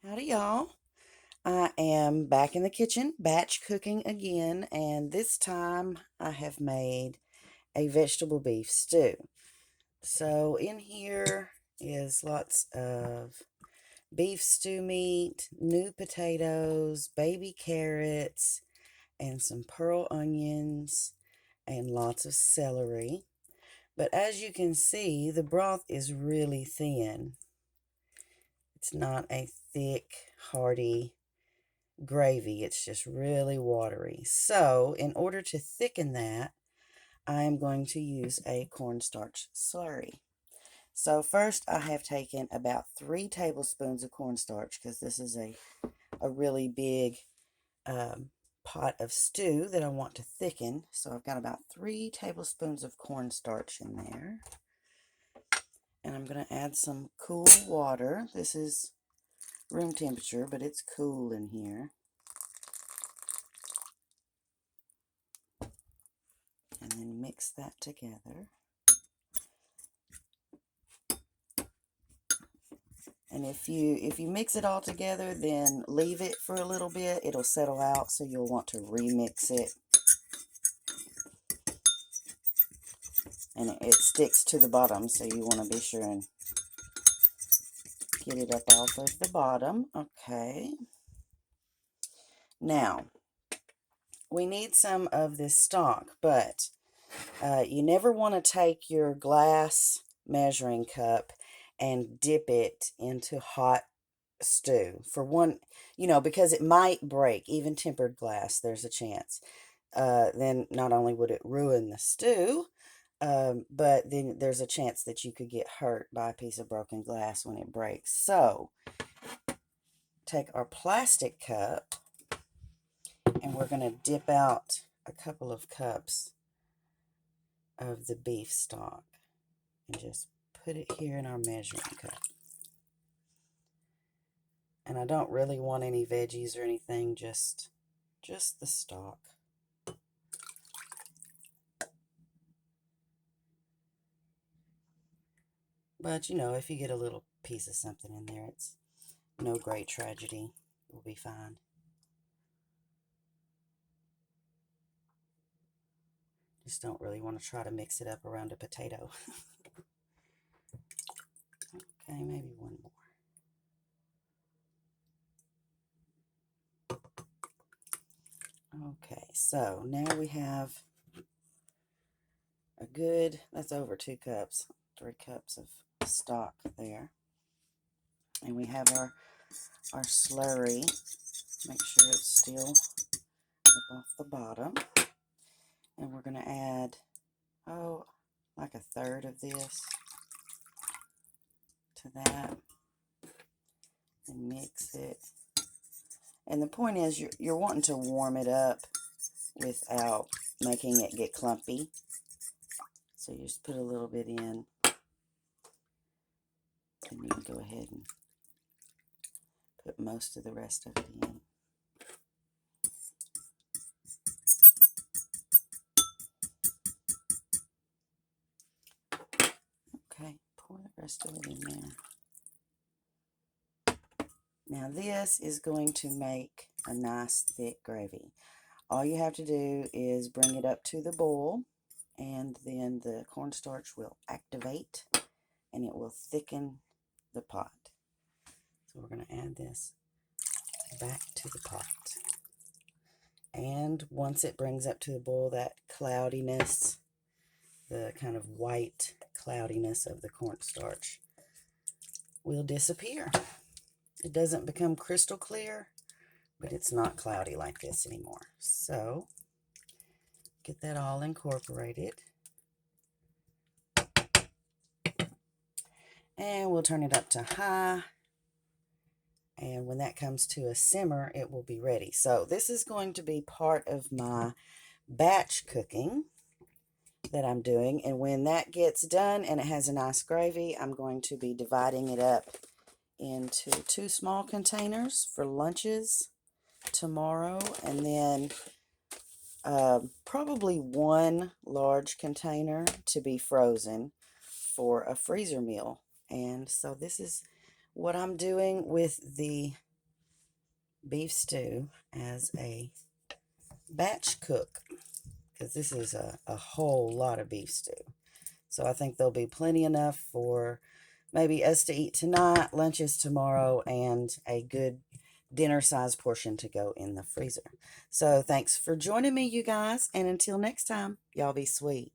Howdy, y'all. I am back in the kitchen, batch cooking again, and this time I have made a vegetable beef stew. So, in here is lots of beef stew meat, new potatoes, baby carrots, and some pearl onions, and lots of celery. But as you can see, the broth is really thin. It's not a thick, hearty gravy. It's just really watery. So in order to thicken that, I am going to use a cornstarch slurry. So first I have taken about 3 tablespoons of cornstarch because this is a really big pot of stew that I want to thicken. So I've got about 3 tablespoons of cornstarch in there. And I'm going to add some cool water. This is room temperature, but it's cool in here. And then mix that together. And if you mix it all together, then leave it for a little bit. It'll settle out, so you'll want to remix it. And it sticks to the bottom, so you want to be sure and get it up off of the bottom. Okay. Now, we need some of this stock, but you never want to take your glass measuring cup and dip it into hot stew. For one, because it might break. Even tempered glass, there's a chance. Then not only would it ruin the stew, but then there's a chance that you could get hurt by a piece of broken glass when it breaks. So take our plastic cup and we're going to dip out a couple of cups of the beef stock and just put it here in our measuring cup. And I don't really want any veggies or anything, just the stock. But, if you get a little piece of something in there, it's no great tragedy. We'll be fine. Just don't really want to try to mix it up around a potato. Okay, maybe one more. Okay, so now we have that's over 2 cups, 3 cups of stock there. And we have our slurry. Make sure it's still up off the bottom. And we're going to add, like a third of this to that. And mix it. And the point is you're wanting to warm it up without making it get clumpy. So you just put a little bit in. And you can go ahead and put most of the rest of it in. Okay, pour the rest of it in there. Now this is going to make a nice thick gravy. All you have to do is bring it up to the boil, and then the cornstarch will activate and it will thicken the pot. So we're going to add this back to the pot. And once it brings up to the boil, that cloudiness, the kind of white cloudiness of the cornstarch will disappear. It doesn't become crystal clear, but it's not cloudy like this anymore. So get that all incorporated. And we'll turn it up to high. And when that comes to a simmer, it will be ready. So this is going to be part of my batch cooking that I'm doing. And when that gets done and it has a nice gravy, I'm going to be dividing it up into 2 small containers for lunches tomorrow. And then probably 1 large container to be frozen for a freezer meal. And so this is what I'm doing with the beef stew as a batch cook, because this is a whole lot of beef stew. So I think there'll be plenty enough for maybe us to eat tonight, lunches tomorrow, and a good dinner size portion to go in the freezer. So thanks for joining me, you guys, and until next time, y'all be sweet.